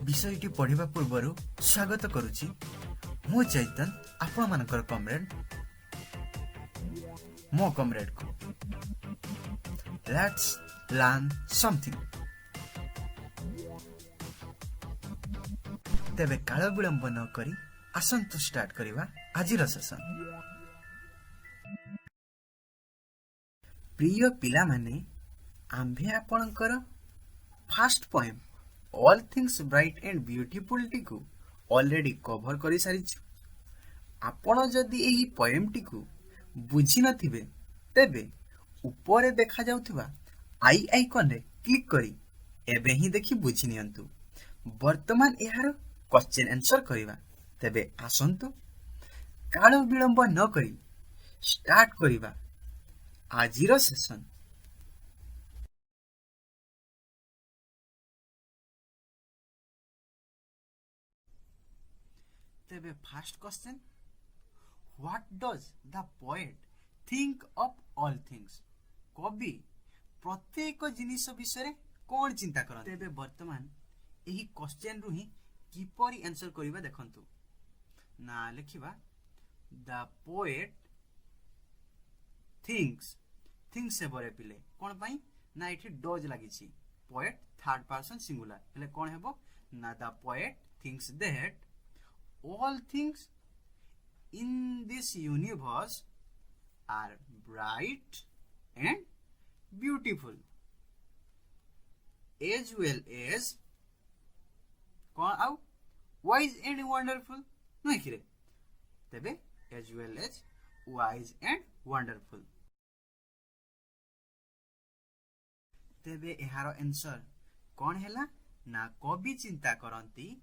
विषयटी पढ़िबा पूर्वरु स्वागत करुछि मो चैतन आपण मानकर कमरेड मो कमरेड को लेट्स लर्न समथिंग। तेबे काल विलंब न करी आसंतु स्टार्ट करिवा आजिर सेशन। प्रिय पिला माने आम्भे आपणकर fast poem all things bright and beautiful T को ऑलरेडी कवर करि सारिछु। आपण जदि एही पोएम टी को बुझी नथिबे तेबे ऊपर देखा जाउथबा आई आइकन रे क्लिक करी एबे ही देखि बुझी नियंतु। वर्तमान एहार क्वेश्चन आंसर करिवा। तेबे आसंतु काल विलंब न करी स्टार्ट करिवा आजिर सेशन। तेबे first question, what does the poet think of all things? कवि प्रत्येक जिनिस विषय कौन चिंता करते? तेबे वर्तमान एही क्वेश्चन रु ही किपरि आंसर करिबा देखंतु। ना लिखिबा द पोएट थिंक्स से बरे पिले कोन पई ना एठी डज लागिछि। पोएट थर्ड पर्सन सिंगुलर हेले कोन हेबो ना the poet thinks that all things in this universe are bright and beautiful as well as wise and wonderful नहीं कि तेबे as well as wise and wonderful। तेबे एहार आंसर कौन हैला ना कवि चिंता करंती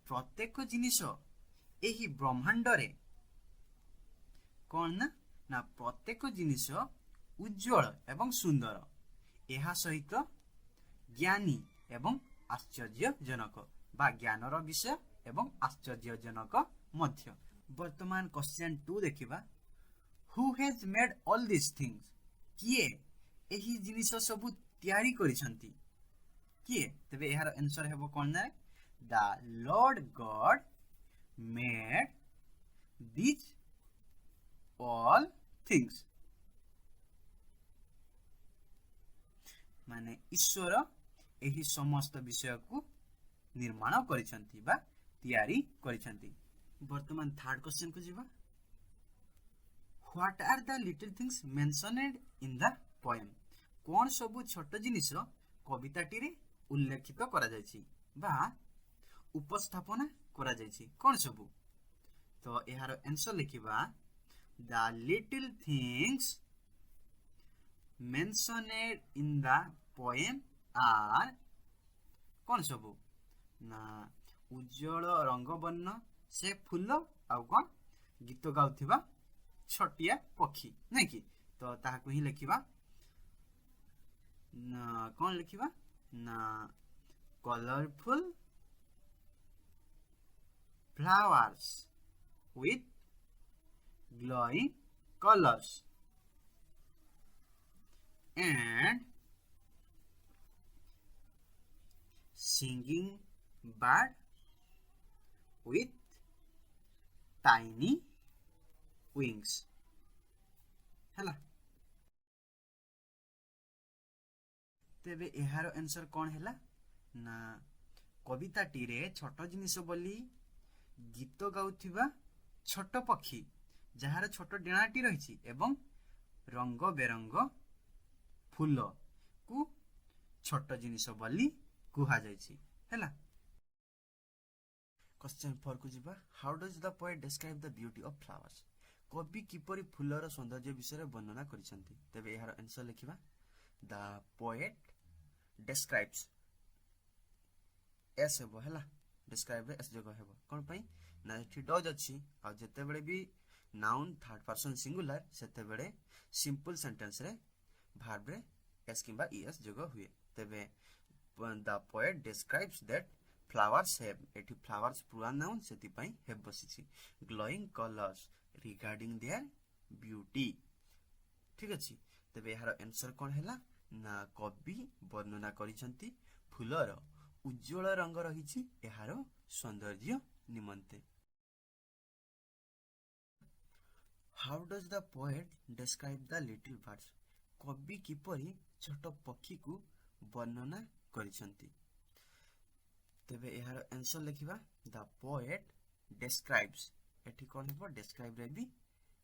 प्रत्येक जिनिस एही ब्रह्मांड रे कौन ना प्रत्येक जिनिस उज्जवल एवं सुंदर एहा सहित ज्ञानी एवं आश्चर्यजनक बा ज्ञानर विषय एवं आश्चर्यजनक मध्य। वर्तमान क्वेश्चन 2 देखिबा, who has made all this things? किए एही जिनिस सब तैयारी करिसंती? किए? तबे एहार आंसर हेबो कोन ना The Lord God made these all things। माने ईश्वर एही समस्त विषय को निर्माण करिसंती बा तैयारी करिसंती। वर्तमान थर्ड क्वेश्चन को जीवा, What are the little things mentioned in the poem? कौन सब छोट जिनिस कविताटी रे उल्लेखित करा जायछि बा उपस्थापना करा जायछि? कौन सब? तो एहार आंसर लिखिबा the little things mentioned in the poem are कौन सब ना उज्जवल रंग वर्ण से फूल आउ कौन गीत गाउथिबा छटिया पक्षी नहीं कि? तो ताहाकु ही लिखिबा ना कौन लिखिबा ना colourful flowers with glowing colors and singing bird with tiny wings हैला। तेबे एहार आंसर कौन हैला ना कविताटी रे छोट जिनिस बोली गीत गाउथिबा छोट पक्षी जहार छोट डेणाटी रही एवं रंग बेरंग फूल को छोट जिनिस बोली कुहा जायछि हैला। क्वेश्चन 4 को जीवा, how does the poet describe the beauty of flowers? कवि किपरि फूलर सौंदर्य विषय वर्णना करिसंती? तेबे एहार आंसर लिखिबा द पोएट डिस्क्राइब्स एस हेबो हैला। डिस्क्राइब एस जगह हेबो कोन पई ना एठी डज अछि आ जते बेले भी नाउन थर्ड पर्सन सिंगुलर सेते बेले सिंपल सेंटेंस रे वर्ब रे एस किबा एस जगह हुए। तेबे the poet describes that flowers have एठी फ्लावर्स पूरा नाउन सेति पई हैव बसिछि glowing colours regarding their beauty. ठीक अछि। तेबे एहार आंसर कोन हैला ना कवि वर्णना करिसंती फूलर उज्जवल रंग रही एहार सौंदर्य निमंते। How does the poet describe the little birds? कवि किपरि छोट पक्षी को वर्णना करिसंती? तेबे एहार आंसर लिखिबा द पोएट डिस्क्राइब्स। एठी कोन हेबो डिस्क्राइब रे भी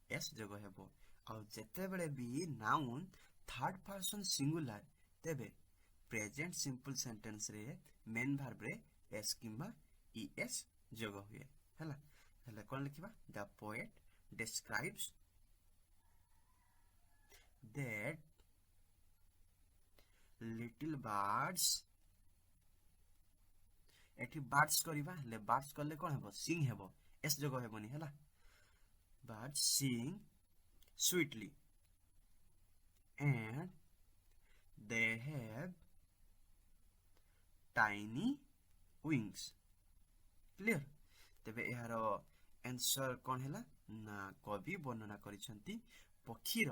एस जगह हेबो। आ जेते बेले भी नाउन थर्ड पर्सन सिंगुलर तेबे प्रेजेंट सिंपल सेंटेंस रे मेन वर्ब रे एस किंबा ईएस जगह हुए हैला। हैला कोन लिखिबा the poet describes that little birds। एठी birds करिबा ले birds करले कोन हेबो sing हेबो एस जगह हेबोनी हैला। birds sing sweetly and they have tiny wings। Clear? तेबे एहार आंसर कोन हैला ना कवि वर्णना करिसंती पक्षीर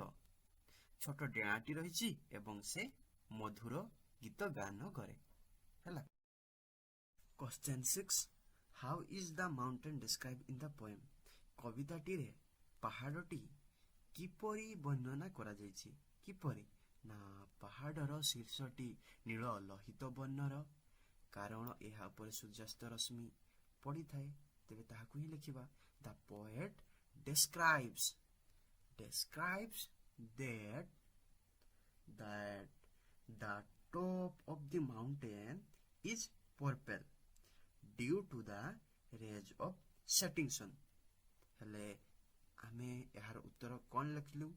छोट डेणाटी रहिछि एवं से मधुर गीत गान करे हैला। Question 6 how is the mountain describe in the poem? कविताटी रे पहाड़टी किपरि वर्णना करा जायछि? किपरि ना पहाड़र शीर्षटी नील लोहित वर्णर कारण एहा पर सूर्यास्त रश्मि पड़ी थाए। तेबे ताहाकु ही लिखिबा the poet describes that the top of the mountain is purple due to the rays of setting sun। हेले आमे एहार उत्तर कोन लिखलु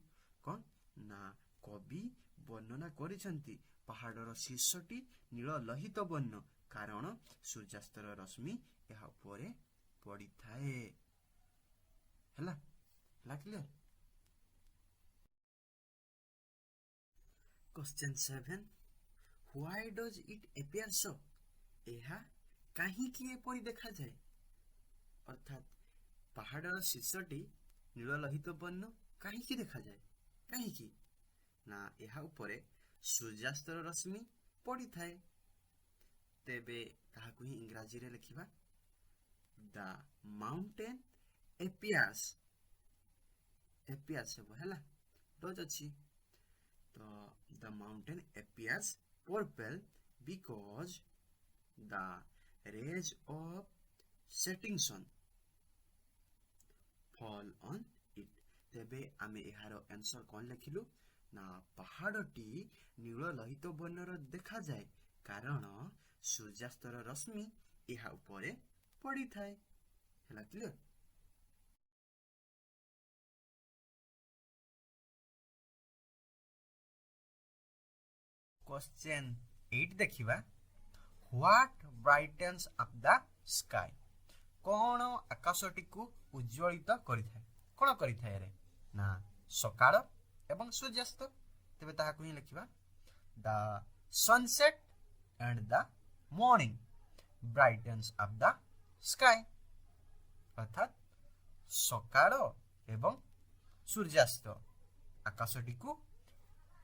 कोन ना कवि वर्णना करिसंती पहाड़र शीर्षटी नील लोहित वर्ण कारण सूर्यास्तर रश्मि एहा उपरे पड़ी थाए हैला। Clear? Question 7 why does it appear so? एहा काहे कि एपरि देखा जाए? अर्थात पहाड़र शीर्षटी नील लोहित वर्ण काहे कि देखा जाए? काहे कि ना एहा उपरे सूर्यास्तर रश्मि पड़ी थाए। तेबे ताहाकु ही इंग्रजी रे लिखिबा द माउंटेन appears हेबो हैला डज अछि तो the mountain appears purple because the rays of setting sun fall on it। तेबे आमे एहार आंसर कोन लिखिलु ना पहाड़टी नील लोहित वर्णर देखा जाए कारण सूर्यास्तर रश्मि एहा उपरे पड़ी थाए हैला। क्लियर? क्वेश्चन 8 देखिबा what brightens up the sky? कोन आकाशटी को उज्ज्वलित करिथाय? कोन करिथाय रे ना सकाळ एवं सूर्यास्त। तेबे ताहाकु ही लिखिबा the sunset and the morning brightens up the sky. अर्थात सकाळ एवं सूर्यास्त आकाशटी को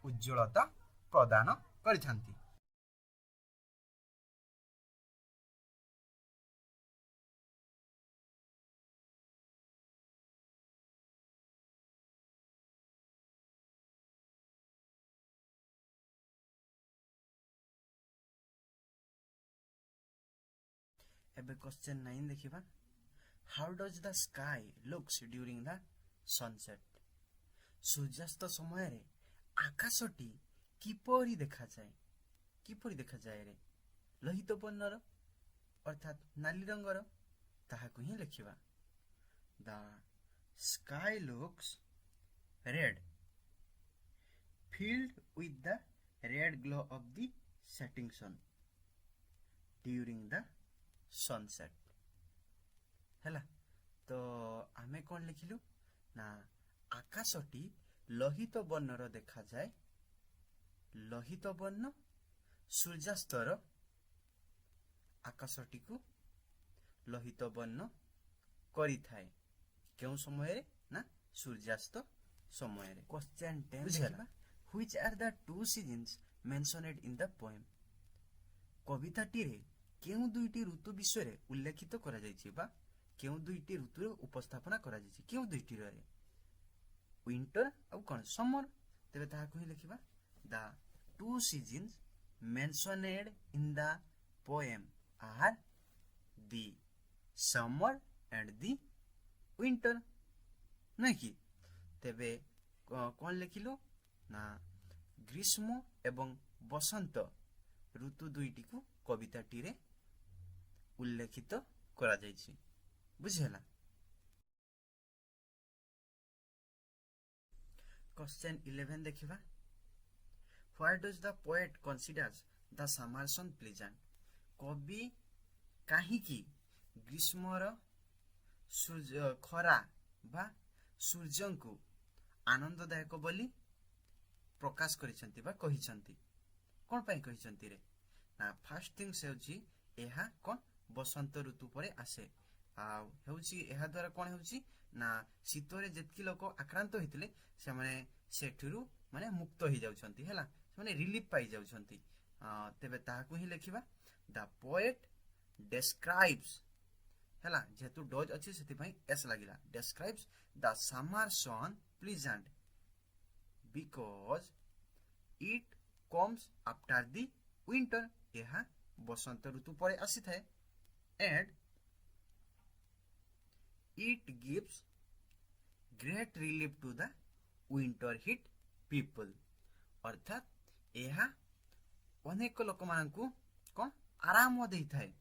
उज्ज्वलता प्रदान करिथांती। एबे क्वेश्चन 9 देखिबा how does the sky looks during the sunset? सूर्यास्त समय रे आकाशटी किपरि देखा जाए? किपरि देखा जाए रे लोहित वर्णर अर्थात नाली रंगर। ताहाकु ही लिखिबा the sky looks red filled with the red glow of the setting sun during the sunset हैला। तो आमे कौन लिखिलु ना आकाशटी लोहित वर्णर देखा जाए। लोहित वर्ण सूर्यास्तर आकाशटी को लोहित वर्ण करि थाए केउ समय रे ना सूर्यास्त समय रे। क्वेश्चन 10 देखिबा which are the two seasons mentioned in the poem? कविताटी रे केउ दुईटी ऋतु विषय उल्लेखित करा जायछि बा केउ दुईटी ऋतु उपस्थापना करा जायछि केउ दुईटी रे विंटर आ कोन समर तेबे ताहा कहि लिखिबा the two seasons mentioned in the poem are the summer and the winter नहीं कि तेबे कौन लिखिलो ना ग्रीष्म एवं बसंत ऋतु दुईटी को कविताटी रे उल्लेखित करा जायछि बुझिहला। क्वेश्चन 11 देखिबा why does the poet considers the summer sun pleasant कवि काहे कि ग्रीष्मर सूर्य खरा बा सूर्य को आनंददायक बोली प्रकाश करिसंती बा कहिसंती कोन पई कहिसंती रे ना फर्स्ट थिंग से होची एहा कोन बसंत ऋतु परे आसे आ होची एहा द्वारा कोन होची ना शीतरे जेतकी लोक आक्रांत होइतिले से माने सेठुरु माने मुक्त हो जाउछंती हैला माने रिलीफ पाई जाउछंती तेबे ताहाकु ही लिखिबा द पोएट डिस्क्राइब्स हैला जेतु डज अछि सेति पई एस लागिला describes the summer sun pleasant because it comes after the winter यह बसंत ऋतु परे आसी थाए and it gives great relief to the winter hit people अर्थात यह अनेक लोक मानकु कोन आराम देई थाए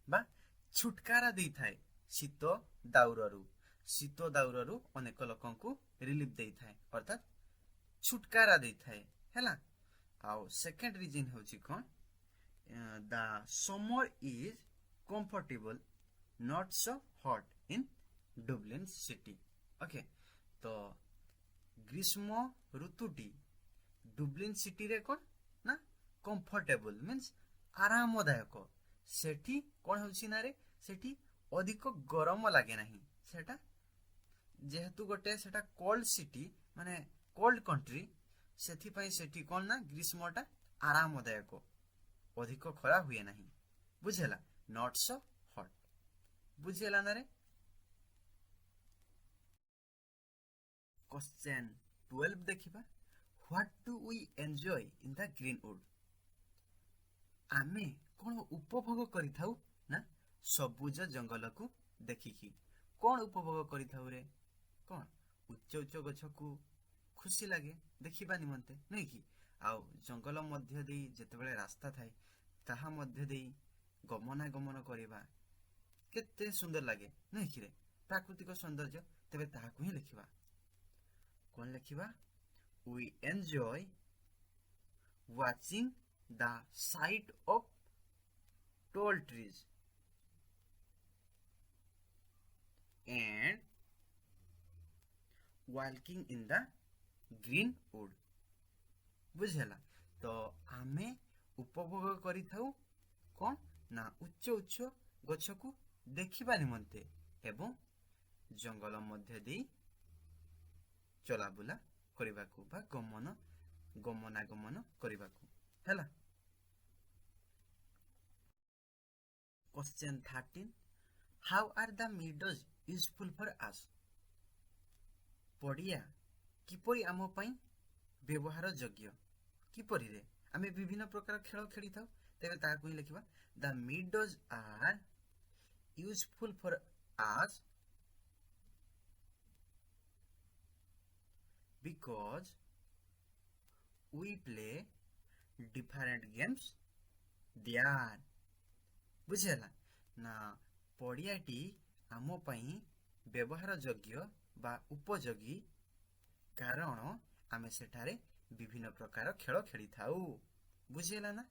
बा छुटकारा देई थाए शीत दाउररु अनेक लोकंकु रिलीफ देई थाए अर्थात छुटकारा देई थाए हैला आउ सेकंड रीजन होची कोन the summer is comfortable not so hot in Dublin city okay तो ग्रीष्म ऋतुटी डुबलिन सिटी रे कोन ना कंफर्टेबल मींस आरामदायक सेठी कोन होची ना रे सेठी अधिक गरम लागे नाही सेटा जेहेतु गोटे सेटा कोल्ड सिटी माने कोल्ड कंट्री सेथि पई सेठी कोन ना ग्रीष्मटा आरामदायक अधिक खरा हुए नाही बुझेला नॉट सो हॉट बुझेला ना रे। क्वेश्चन 12 देखिबा what do we enjoy in the greenwood आमे कोन उपभोग करिथाउ ना सबुज जंगल को देखिकी कोन उपभोग करिथाउ रे कोन उच्च उच्च गछ को खुशी लागे देखिबा निमंते नै कि आउ जंगल मध्य देई जेतेबेले रास्ता थाए ताहा मध्य देई गमनागमन करिबा केते सुंदर लागे नै कि रे प्राकृतिक सौंदर्य तेबे ताहा को ही लिखिबा कोन लिखिबा we enjoy watching the sight of tall trees and walking in the green wood बुझेला तो आमे उपभोग करि थाउ कोन ना उच्च उच्च गछ को देखिबा निमंते एवं जंगल मध्य देई चला बुला करिबा को बा गमनागमन करिबा को हैला। Question 13 how are the meadows useful for us पड़िया किपरि आम पई व्यवहार योग्य किपरि रे आमे विभिन्न प्रकार खेल खेली थाउ तेबे ता को लिखिबा the meadows are useful for us because we play different games there बुझेला ना पड़ियाटी आम पई व्यवहार योग्य बा उपयोगी कारण आमे सेठारे विभिन्न प्रकार खेल खेली थाउ बुझेला ना।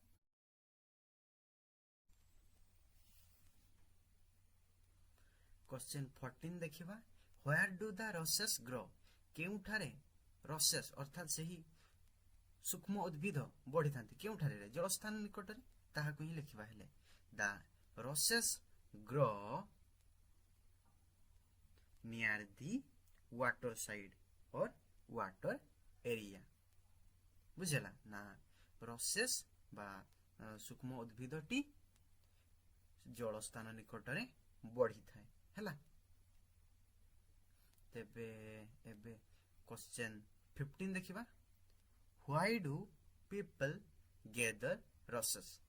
क्वेश्चन 14 देखिबा where do the roses grow केउठारे रसेस अर्थात सही सूक्ष्म उद्भिद बढ़ी थांती केउठारे रे जलस्थान निकटरे ताहा को ही लिखिबा हेले the roses grow near the water side or water area बुझेला ना रसेस बा सूक्ष्म उद्भिदटी जल स्थान निकटरे बढ़ी थाए हैला। तेबे एबे क्वेश्चन 15 देखिबा। Why do people gather रसेस?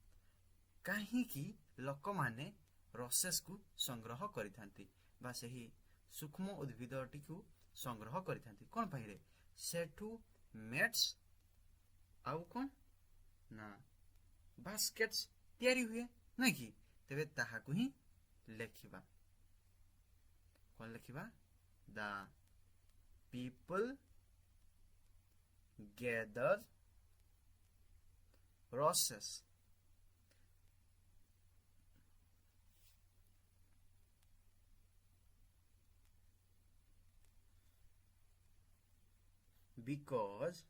काहे कि लोक माने रसेस को संग्रह करिथांती बा सही सूक्ष्म उद्भिदटी को संग्रह करिथांती कोन पाइरे सेठू मेट्स आउ कोन ना बास्केट्स तयारी हुए नहीं कि तेबे ताहा को ही लेखिबा कोन लेखिबा the people gather roses because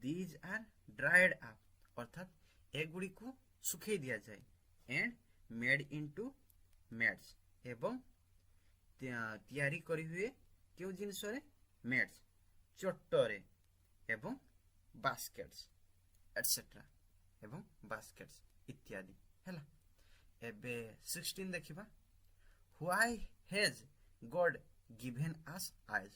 these are dried up अर्थात एगुड़ी को सुखे दिया जाए एंड मेड इनटू मैट्स एवं तैयारी करी हुए क्यों जिनस रे मैट्स चट्टरे एवं बास्केट्स एटसेट्रा एवं बास्केट्स इत्यादि हैला। एबे 16 देखिबा। Why has God given us eyes?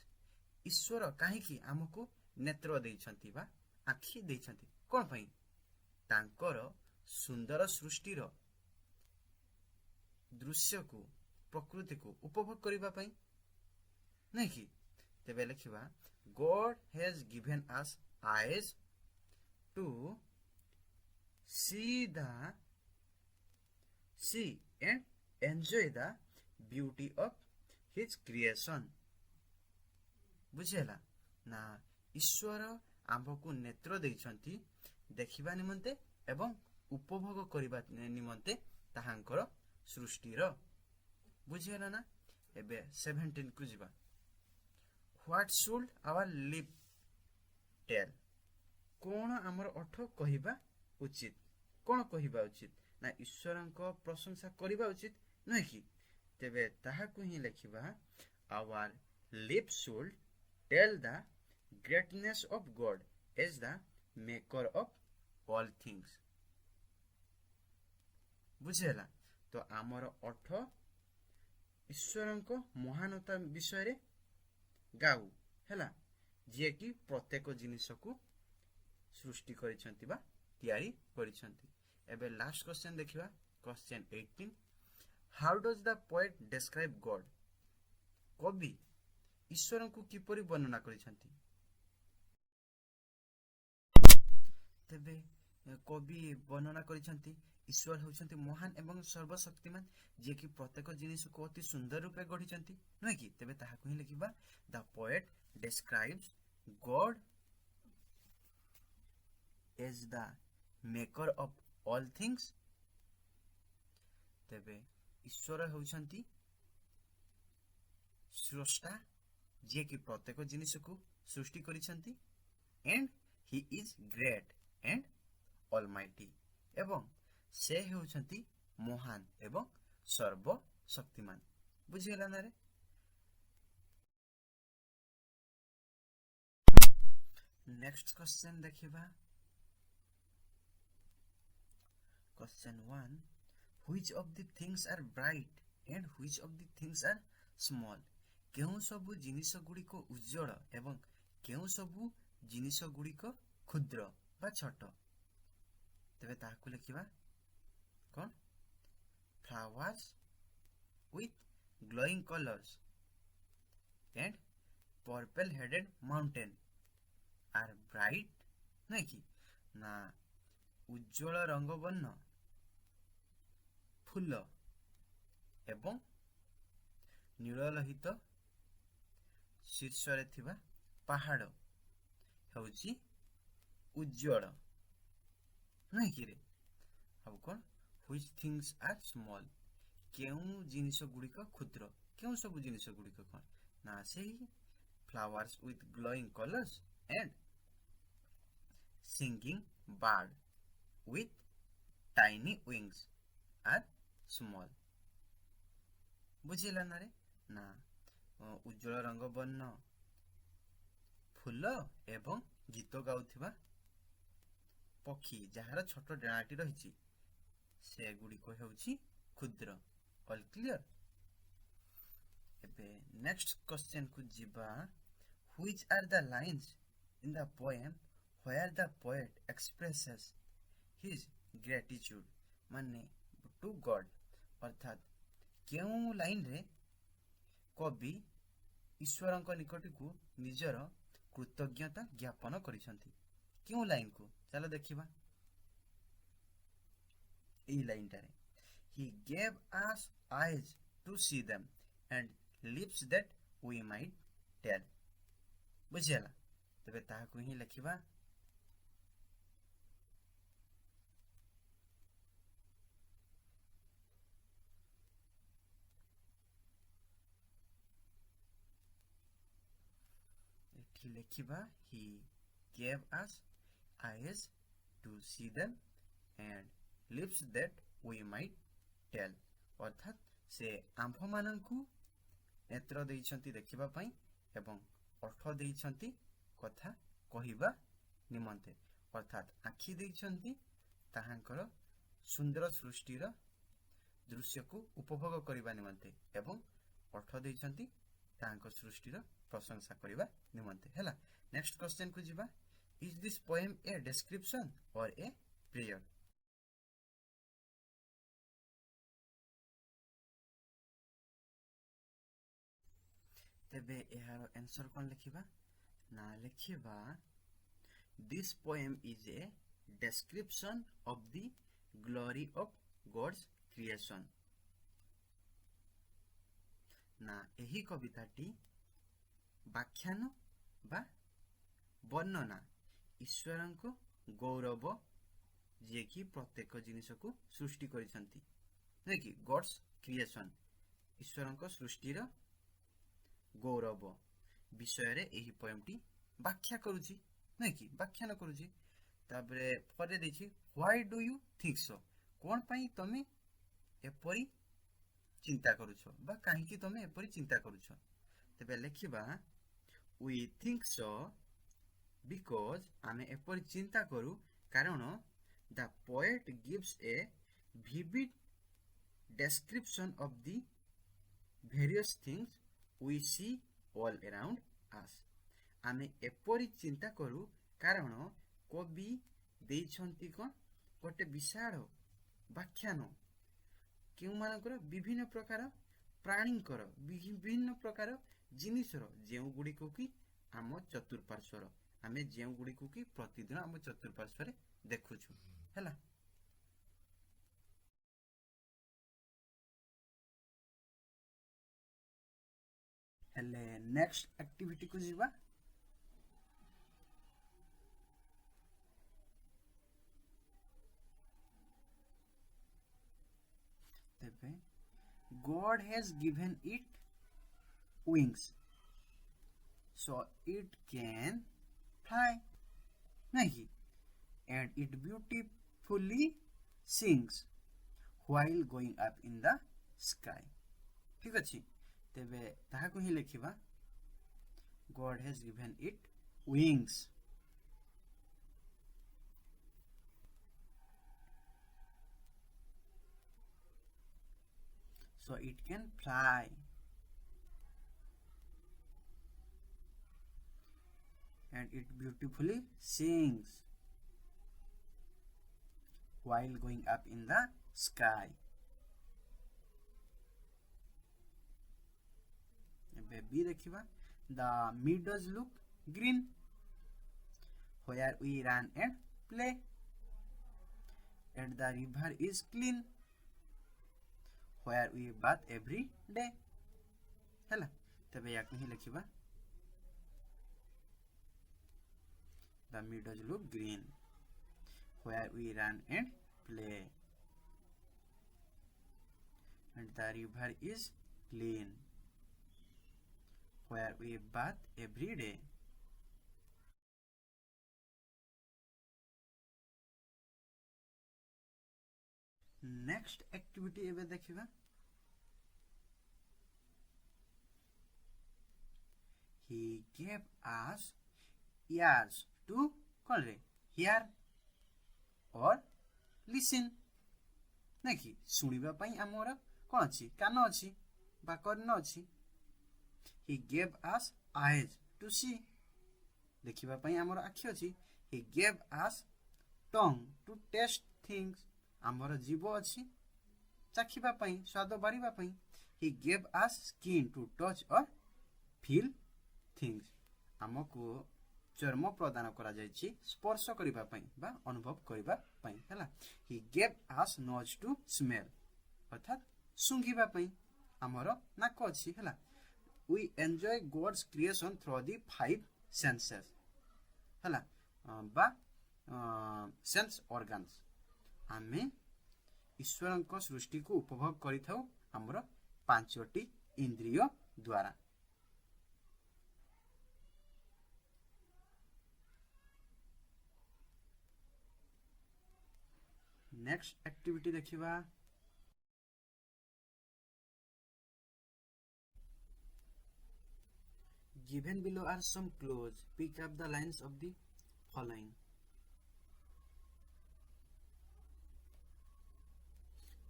ईश्वर काहे कि हमको नेत्र देइछंती बा आखि देइछंती कोन पई तांकर सुंदर सृष्टिर दृश्य को प्रकृति को उपभोग करिबा पई नहीं कि तेबे लिखिबा God has given us eyes to see and enjoy the beauty of his creation। बुझेला ना ईश्वर आम्भको नेत्र देइछंती देखिबा निमंते एवं उपभोग करिबा निमंते ताहांकर सृष्टिर बुझेला ना। एबे 17 को जिबा। What should our lip tell? कौन आमर अर्थ कहिबा उचित कौन कहिबा उचित ना ईश्वरंको प्रशंसा करिबा उचित नहीं कि तेबे ताहा को ही लिखिबा our lip should tell the greatness of God as the maker of all things. बुझेला तो आमर अर्थ ईश्वरंको महानता विषय रे गाऊ हैला जे कि प्रत्येक जिनिस को सृष्टि करिसंती बा तयारी करिसंती। एबे लास्ट क्वेश्चन देखिबा question 18। How does the poet describe God? कवि ईश्वर को किपरि वर्णना करिसंती? तेबे कवि वर्णना करिसंती ईश्वर होचंती महान एवं सर्वशक्तिमान जे कि प्रत्येक जिनिस को अति सुंदर रूपे गढिसंती नै कि तेबे ताहा को ही लिखिबा the poet describes God as the maker of all things। तेबे ईश्वर होउछंती सृष्टा जे कि प्रत्येक जिनिस को सृष्टि करिसंती and he is great and almighty एवं से होउछंती महान एवं सर्वशक्तिमान। बुझिगला ना रे। नेक्स्ट क्वेश्चन देखिबा Question 1। Which of the things are bright and which of the things are small? केउ सबु जिनिस गुड़िको उज्जवल एवं केउ सबु जिनिस गुड़िको क्षुद्र बा छोट? तेबे ताहाकु लिखिबा कोन flowers with glowing colors and purple headed mountain are bright नहीं कि ना उज्जवल रंग वर्ण फूल एवं नीललोहित शीर्षरे थिबा पहाड़ होउची उज्जवल नहीं कि रे। अब कौन व्हिच थिंग्स आर स्मॉल केउ जिनिस गुड़िक क्षुद्र केउ सब जिनिस गुड़िक कौन ना से flowers with glowing colours and singing bird with tiny wings are small। बुझिला ना रे ना उज्जवल रंग वर्ण फूल एवं गीत गाउथिबा पक्षी जार छोट डाँटी रही से गुड़िक हेउछि क्षुद्र। All clear. एबे नेक्स्ट क्वेश्चन को जिबा which are the lines in the poem where the poet expresses his gratitude माने टू गॉड अर्थात केउ लाइन रे कवि ईश्वर निकट को निजर कृतज्ञता ज्ञापन करिसंती। केउ लाइन को चलो देखिबा। ए line Tare he gave us eyes to see them and lips that we might tell। बुझियला तबे ताहाकु ही लिखिबा। लिखिबा he gave us eyes to see them and lips that we might tell अर्थात से आंभ माननकु नेत्र देइछंती देखिबा पई एवं ओठ देइछंती कथा कहिबा निमंते अर्थात आखि देइछंती ताहांकर सुंदर सृष्टिर दृश्य को उपभोग करिबा निमंते एवं ओठ देइछंती ताहांकर सृष्टिर प्रशंसा करिबा निमंते हैला। नेक्स्ट क्वेश्चन को जिबा। Is this poem a description or a prayer. तेबे एहार आंसर कोन लिखिबा ना लिखिबा this poem is a description of the glory of God's creation. ना एही कविताटी व्याख्यान बा वर्णना ईश्वर को गौरव जे कि प्रत्येक जिनिस को सृष्टि करिसंती नै कि गॉड्स क्रिएशन ईश्वर को सृष्टिर गौरव विषय रे एही पोएमटी व्याख्या करूची नै कि व्याख्यान करूची। ताबरे परे देछि why do you think so कोन पई तमे एपरी चिंता करूछो बा काहे कि तमे एपरी चिंता करूछो। तबे लिखिबा वी थिंक सो बिकॉज आमे एपरी चिंता करू कारण the poet gives A vivid description of the various things we see all around us। आमे एपरी चिंता करू कारण कवि देइछंती कोन गोटे विशाल व्याख्यान केउ मानकर विभिन्न प्रकार प्राणींकर विभिन्न प्रकार जिनिसर जेउ गुडी को कि आम चतुर्पार्श्वर आमे जेउ गुडी को कि प्रतिदिन आम चतुर्पार्श्वर देखुछु हैला। हेले नेक्स्ट एक्टिविटी को जिबा। तेबे God has given it wings so it can fly नहीं and it beautifully sings while going up in the sky। ठीक अछि तेबे ताहाकु ही लिखिबा God has given it wings so it can fly and it beautifully sings while going up in the sky। B देखिबा the meadows look green where we run and play and the river is clean where we bath every day हैला। तबे याक ही लिखिबा the meadows look green where we run and play and the river is clean where we bath every day। Next activity एबे देखिबा। he gave us ears to कौन रे hear और listen ना कि सुनिबा पई हमर कोन अछि कान अछि बा कर्ण अछि he gave us eyes to see देखिबा पई हमर आखि अछि he gave us tongue to taste things हमर जीव अछि चाखिबा पई स्वाद बारिबा पई he gave us skin to touch or feel things हमको चर्म प्रदान करा जायछि स्पर्श करिबा पई बा अनुभव करिबा पई हला he gave us nose to smell अर्थात सुंघिबा पई हमर नाक अछि हला we enjoy God's creation through the five senses हला बा सेंस ऑर्गन्स हमें ईश्वर सृष्टि को उपभोग करि थाउ हमर पांचटी इंद्रिय द्वारा नेक्स्ट एक्टिविटी देखिबा given below are some clues pick up the lines of the following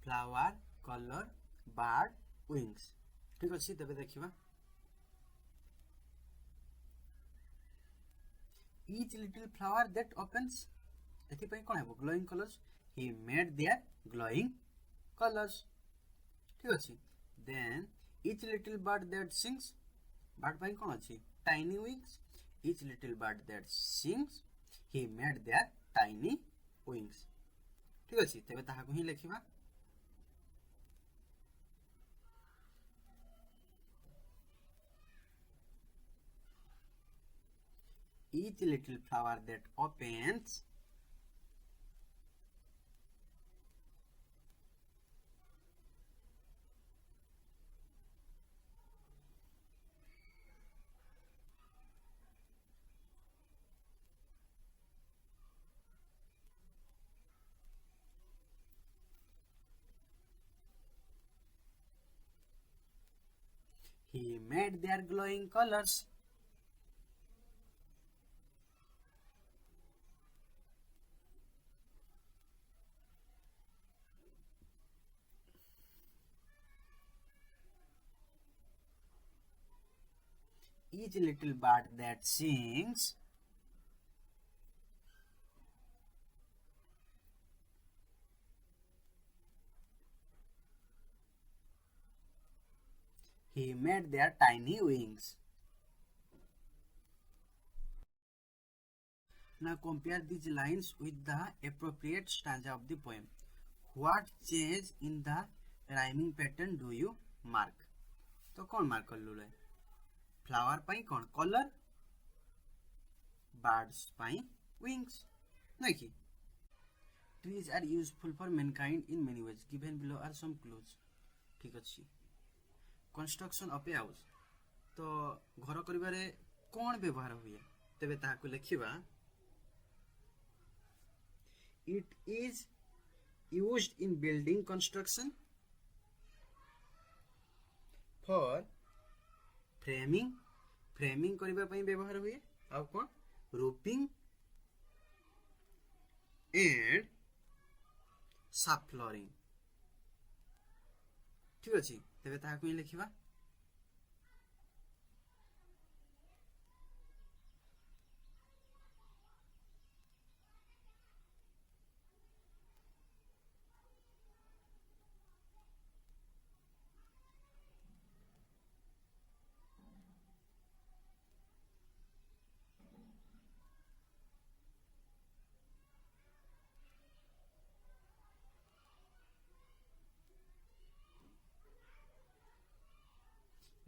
flower color bird wings ठीक अछि तबे देखिबा each little flower that opens एथि पई कोन हेबो glowing colors he made their glowing colors ठीक अछि then each little bird that sings bird पई कोन अछि tiny wings each little bird that sings he made their tiny wings ठीक अछि तबे ताहा को ही लेखिबा each little flower that opens he made their glowing colors each little bird that sings he made their tiny wings now compare these lines with the appropriate stanza of the poem what change in the rhyming pattern do you mark तो कौन mark कर लुले flower पाई कौन colour birds पाई wings नहीं कि trees are useful for mankind in many ways given below are some clues ठीक अछि construction of a house तो घर करिबारे कोन व्यवहार हुए तबे ताहा को लेखिबा it is used in building construction for framing करिबा पई व्यवहार हुए आ कोन roofing and subflooring ठीक अछि तबे ताहा को लिखिबा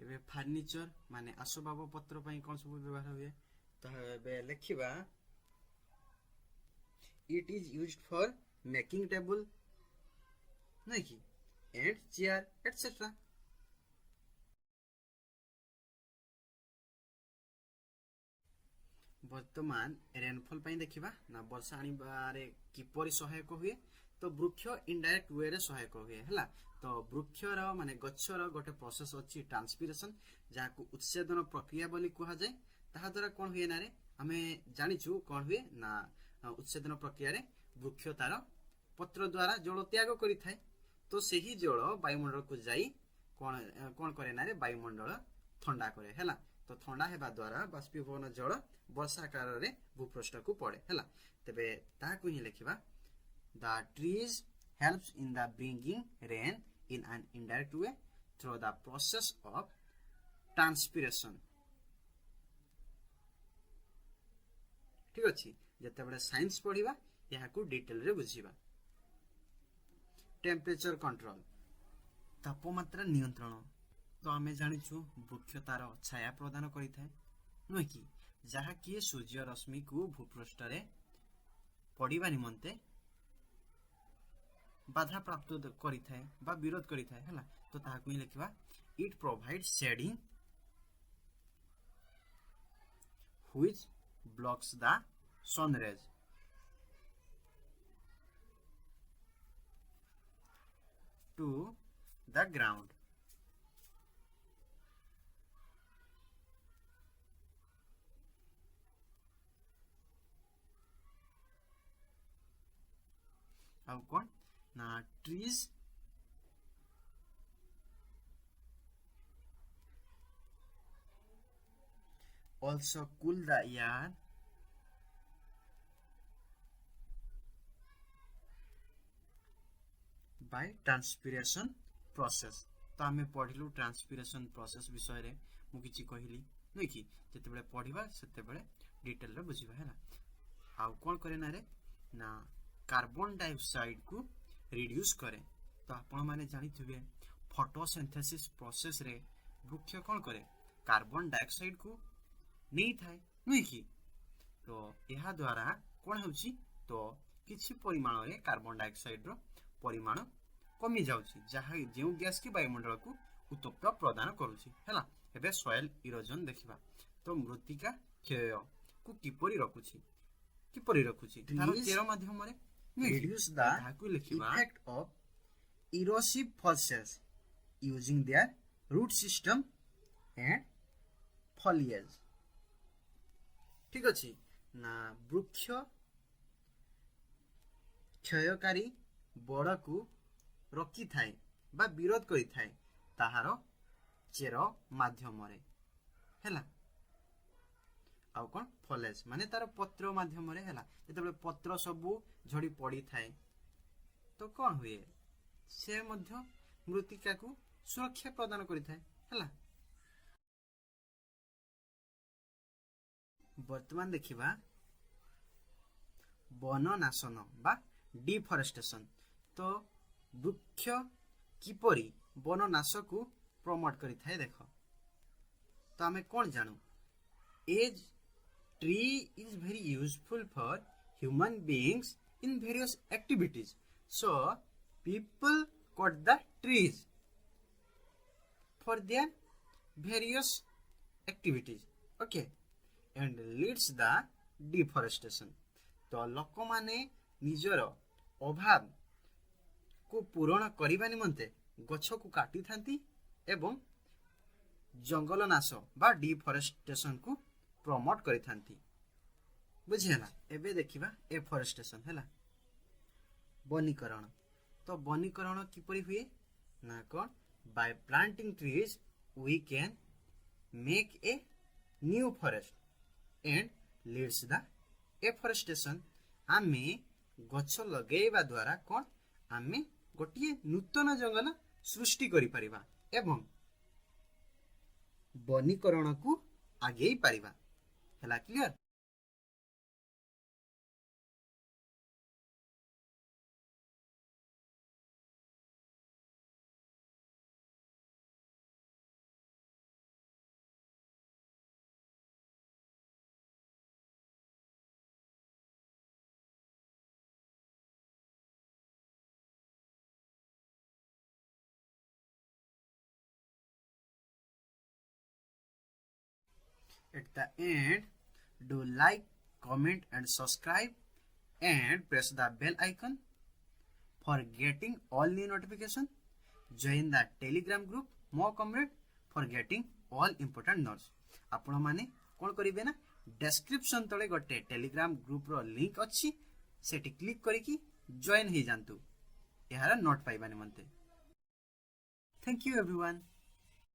एबे फर्नीचर माने आसबाब पत्र पई कोन सब व्यवहार हुए त एबे लेखिबा it is used for making table नहीं कि and chair etc वर्तमान रेनफॉल पई देखिबा ना वर्षा आनी बारे किपरि सहायक हुए तो वृक्ष इनडायरेक्ट वे रे सहायक हुए हला तो वृक्ष रो माने गच्छ रो गोटे प्रोसेस अछि ट्रांसपिरेशन जाको उत्सेदन प्रक्रिया बोली कहा जाय ताहा द्वारा कोन हुए ना रे हमें जानिछु कोन हुए ना उत्सेदन प्रक्रिया रे ବୃକ୍ଷ ତାର ପତ୍ର ଦ୍ୱାରା ଜଳ ତ୍ୟାଗ କରିଥାଏ। ତ ସେହି ଜଳ ବାୟୁମଣ୍ଡଳକୁ ଯାଇ କଣ କରେ ନା ରେ ବାୟୁମଣ୍ଡଳ ଥଣ୍ଡା କରେ ହେଲା। ତ ଥଣ୍ଡା ହେବା ଦ୍ୱାରା ବାଷ୍ପୀଭବନ ଜଳ ବର୍ଷା ଆକାରରେ ଭୂପୃଷ୍ଠକୁ ପଡ଼େ ହେଲା। ତେବେ ତାହାକୁ ହିଁ ଲେଖିବା the trees helps in the bringing rain in an indirect way through the process of transpiration। ঠিক ଅଛି, ଯେତେବେଳେ ସାଇନ୍ସ ପଢିବା ଏହାକୁ ଡିଟେଲରେ ବୁଝିବା। टेम्परेचर कंट्रोल, तापमात्रा नियंत्रण। तो आम जाचु वृक्ष तार छाया प्रदान करें नुहे कि जहाँकि सूर्य रश्मि को भूपृष्ठ पड़ा निमंते बाधा प्राप्त करें विरोध करें है। तो ताकू ही लिखा it provide shading which blocks the sun rays to the ground। अब कौन ना trees also cool the air by transpiration process। तो आम पढ़लु ट्रांसपिरेशन प्रोसेस विषय रे मु किछि कहली नुहे कि जेतेबेले पढ़िबा सेतेबेले डिटेल रे बुझिबा हैला। आउ कोन करे ना रे ना कार्बन डाइऑक्साइड को रिड्यूस करे। तो आपण माने जानिथिबे फोटोसिंथेसिस प्रोसेस रे वृक्ष कोन करे कार्बन डाइऑक्साइड को नहीं थाए नुहे कि। तो यहा द्वारा कोन होउची तो किछि परिमाण रे कार्बन डाइऑक्साइड रो परिमाण कमी जाउची जहा जेउ गैस की वायुमंडल को उत्तप्त प्रदान करूची हैला। एबे सॉइल इरोजन देखिबा। तो मृत्तिका क्षय को किपरि रखुची तार चेर माध्यम रे reduce the effect of erosive forces using their root system and foliage। ठीक अछि ना वृक्ष क्षयकारी बड़ को रखी थाए बा विरोध करि थाए ताहार चेर माध्यम रे हैला। आउ कोन फॉलेज माने तार पत्र माध्यम रे हैला। जेतेबेले पत्र सबु झड़ी पड़ी थाए तो कोन हुए से मध्य मृत्तिका को सुरक्षा प्रदान करि थाए हैला। वर्तमान देखिबा वन नाशन बा डिफॉरेस्टेशन। तो वृक्ष किपरि वन नाश को प्रमोट करि थाए देख। तो आमे कोन जानू as tree is very useful for human beings in various activities, so people cut the trees for their various activities, okay, and leads the deforestation। तो लोक माने निजर अभाव को पूरण करिबा निमंते गछ को काटी थांती एवं जंगल नाश बा डिफॉरेस्टेशन को प्रमोट करि थांती बुझिला। एबे देखिबा एफॉरेस्टेशन हैला वनीकरण। तो वनीकरण किपरि हुए ना कोन by planting trees we can make a new forest and leads the afforestation. आमे गछ लगेଇବା द्वारा कोन आमे गोटिए नूतन जंगल सृष्टि करि परिबा एवं वनीकरण को आगे पारिबा हैला। Clear. At the end, do like, comment and subscribe and press the bell icon for getting all new notification। Join the telegram group Mo Comrade for getting all important notes। आपण माने कोन करिवे ना description तळे गोटे telegram group रो link अछि सेठी click करिकी join ही जानतु यार note पाइबा निमंते। Thank you everyone.